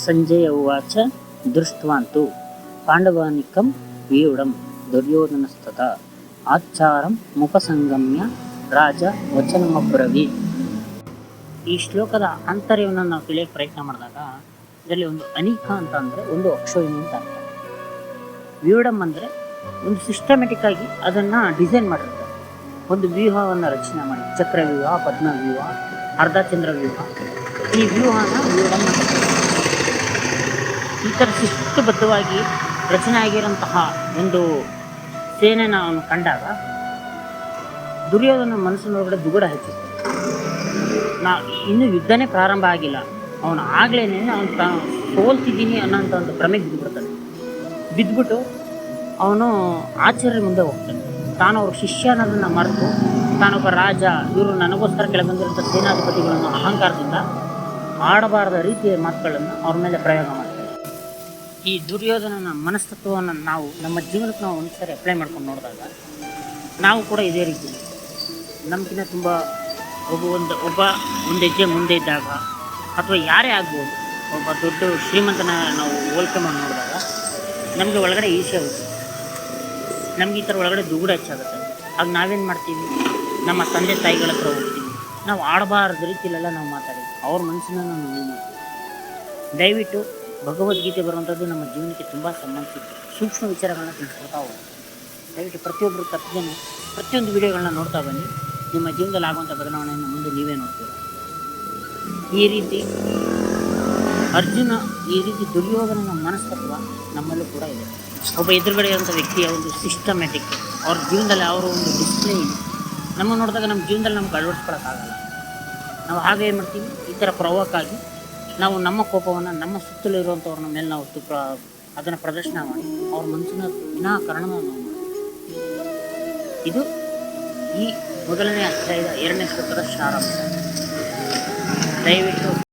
ಸಂಜಯ ಉವಾಚ ದೃಷ್ಟ್ವಾಂತು ಪಾಂಡವಾನಿಕಂ ವ್ಯೂಢಂ ದುರ್ಯೋಧನಸ್ತತ ಆಚಾರಂ ಮುಪಸಂಗಮ್ಯ ರಾಜ ವಚನಮಬ್ರವೀತ್. ಈ ಶ್ಲೋಕದ ಆಂತರ್ಯವನ್ನು ನಾವು ತಿಳಿಯೋಕೆ ಪ್ರಯತ್ನ ಮಾಡಿದಾಗ ಇದರಲ್ಲಿ ಒಂದು ಅನಿಕ ಅಂತ ಅಂದರೆ ಒಂದು ಅಕ್ಷೋಹಿಣಿ ಅಂತ ಅರ್ಥ. ವ್ಯೂಢಂ ಅಂದರೆ ಒಂದು ಸಿಸ್ಟಮೆಟಿಕ್ ಆಗಿ ಅದನ್ನು ಡಿಸೈನ್ ಮಾಡಿರ್ತಾರೆ. ಒಂದು ವ್ಯೂಹವನ್ನು ರಚನೆ ಮಾಡಿ, ಚಕ್ರ ವ್ಯೂಹ, ಪದ್ಮ ವ್ಯೂಹ, ಅರ್ಧಚಂದ್ರ ವ್ಯೂಹ, ಈ ವ್ಯೂಹನ ವ್ಯೂಢಂ ಅಂತ ಈ ಥರ ಶಿಸ್ತುಬದ್ಧವಾಗಿ ರಚನೆ ಆಗಿರೋಂತಹ ಒಂದು ಸೇನೆನ ಅವನು ಕಂಡಾಗ ದುರ್ಯೋಧನ ಮನಸ್ಸಿನೊಳಗಡೆ ದುಗುಡ ಹೆಚ್ಚುತ್ತೆ. ಇನ್ನೂ ಯುದ್ಧನೇ ಪ್ರಾರಂಭ ಆಗಿಲ್ಲ, ಅವನು ಆಗ್ಲೇನೆ ಅವನು ತಾನು ಸೋಲ್ತಿದ್ದೀನಿ ಅನ್ನೋಂಥ ಒಂದು ಭ್ರಮೆಗೆ ಬಿದ್ದುಬಿಡ್ತಾನೆ. ಬಿದ್ದುಬಿಟ್ಟು ಅವನು ಆಚಾರ್ಯರ ಮುಂದೆ ಹೋಗ್ತಾನೆ. ತಾನು ಅವ್ರ ಶಿಷ್ಯ ಅನ್ನೋದನ್ನು ಮರೆತು ತಾನೊಬ್ಬ ರಾಜ, ಇವರು ನನಗೋಸ್ಕರ ಕೆಳಬಂದಿರುವಂಥ ಸೇನಾಧಿಪತಿಗಳನ್ನು ಅಹಂಕಾರದಿಂದ ಆಡಬಾರದ ರೀತಿಯ ಮಾತುಗಳನ್ನು ಅವ್ರ ಮೇಲೆ ಪ್ರಯೋಗ ಮಾಡ್ತಾರೆ. ಈ ದುರ್ಯೋಧನನ ಮನಸ್ತತ್ವವನ್ನು ನಾವು ನಮ್ಮ ಜೀವನಕ್ಕೆ ನಾವು ಒಂದ್ಸರಿ ಅಪ್ಲೈ ಮಾಡ್ಕೊಂಡು ನೋಡಿದಾಗ ನಾವು ಕೂಡ ಇದೇ ರೀತಿ ನಮಗಿನ್ನ ತುಂಬ ಒಬ್ಬ ಒಂದು ಹೆಜ್ಜೆ ಮುಂದೆ ಇದ್ದಾಗ, ಅಥವಾ ಯಾರೇ ಆಗ್ಬೋದು, ಒಬ್ಬ ದೊಡ್ಡ ಶ್ರೀಮಂತನ ನಾವು ಹೋಲಿಕೆ ಮಾಡಿ ನೋಡಿದಾಗ ನಮಗೆ ಒಳಗಡೆ ಈರ್ಷೆ ಆಗುತ್ತೆ, ನಮ್ಗೆ ಈ ಥರ ಒಳಗಡೆ ದುಗುಡ ಹೆಚ್ಚಾಗುತ್ತೆ. ಆಗ ನಾವೇನು ಮಾಡ್ತೀವಿ, ನಮ್ಮ ತಂದೆ ತಾಯಿಗಳ ಹತ್ರ ಹೋಗ್ತೀವಿ, ನಾವು ಆಡಬಾರ್ದ ರೀತಿಯಲ್ಲೆಲ್ಲ ನಾವು ಮಾತಾಡ್ತೀವಿ, ಅವ್ರ ಮನಸ್ಸನ್ನ ನಾವು ನೋವು ಮಾಡ್ತೀವಿ. ದಯವಿಟ್ಟು ಭಗವದ್ಗೀತೆ ಬರುವಂಥದ್ದು ನಮ್ಮ ಜೀವನಕ್ಕೆ ತುಂಬ ಸಂಬಂಧಿಸಿದ್ದು ಸೂಕ್ಷ್ಮ ವಿಚಾರಗಳನ್ನ ತಿಳಿಸ್ಕೊಳ್ತಾ ಹೋಗಿ. ದಯವಿಟ್ಟು ಪ್ರತಿಯೊಬ್ಬರು ತಪ್ಪದೇನೆ ಪ್ರತಿಯೊಂದು ವಿಡಿಯೋಗಳನ್ನ ನೋಡ್ತಾ ಬನ್ನಿ. ನಿಮ್ಮ ಜೀವನದಲ್ಲಿ ಆಗುವಂಥ ಬದಲಾವಣೆಯನ್ನು ಮುಂದೆ ನೀವೇ ನೋಡ್ತೀರ. ಈ ರೀತಿ ಅರ್ಜುನ, ಈ ರೀತಿ ದುರ್ಯೋಧನನ ಮನಸ್ತತ್ವ ನಮ್ಮಲ್ಲೂ ಕೂಡ ಇದೆ. ಒಬ್ಬ ಎದುರುಗಡೆ ಇರುವಂಥ ವ್ಯಕ್ತಿಯ ಒಂದು ಸಿಸ್ಟಮ್ಯಾಟಿಕ್, ಅವ್ರ ಜೀವನದಲ್ಲಿ ಅವರ ಒಂದು ಡಿಸ್ಪ್ಲೇ ಇದೆ. ನಮ್ಮನ್ನು ನೋಡಿದಾಗ ನಮ್ಮ ಜೀವನದಲ್ಲಿ ನಮ್ಗೆ ಅಳವಡಿಸ್ಕೊಳ್ಳೋಕ್ಕಾಗಲ್ಲ. ನಾವು ಹಾಗೆ ಏನು ಮಾಡ್ತೀವಿ, ಈ ಥರ ಪ್ರವೋಕ್ಕಾಗಿ ನಾವು ನಮ್ಮ ಕೋಪವನ್ನು ನಮ್ಮ ಸುತ್ತಲೂ ಇರುವಂಥವ್ರನ್ನ ಮೇಲೆ ನಾವು ಅದನ್ನು ಪ್ರದರ್ಶನ ಮಾಡಿ ಅವ್ರ ಮನಸ್ಸಿನ ವಿನಾಕಾರಣ ನಾವು ಮಾಡ್ತೀವಿ. ಇದು ಈ ಮೊದಲನೇ ಅಧ್ಯಾಯದ 2ನೇ ಶ್ಲೋಕದ ಸಾರಾಂಶ. ದಯವಿಟ್ಟು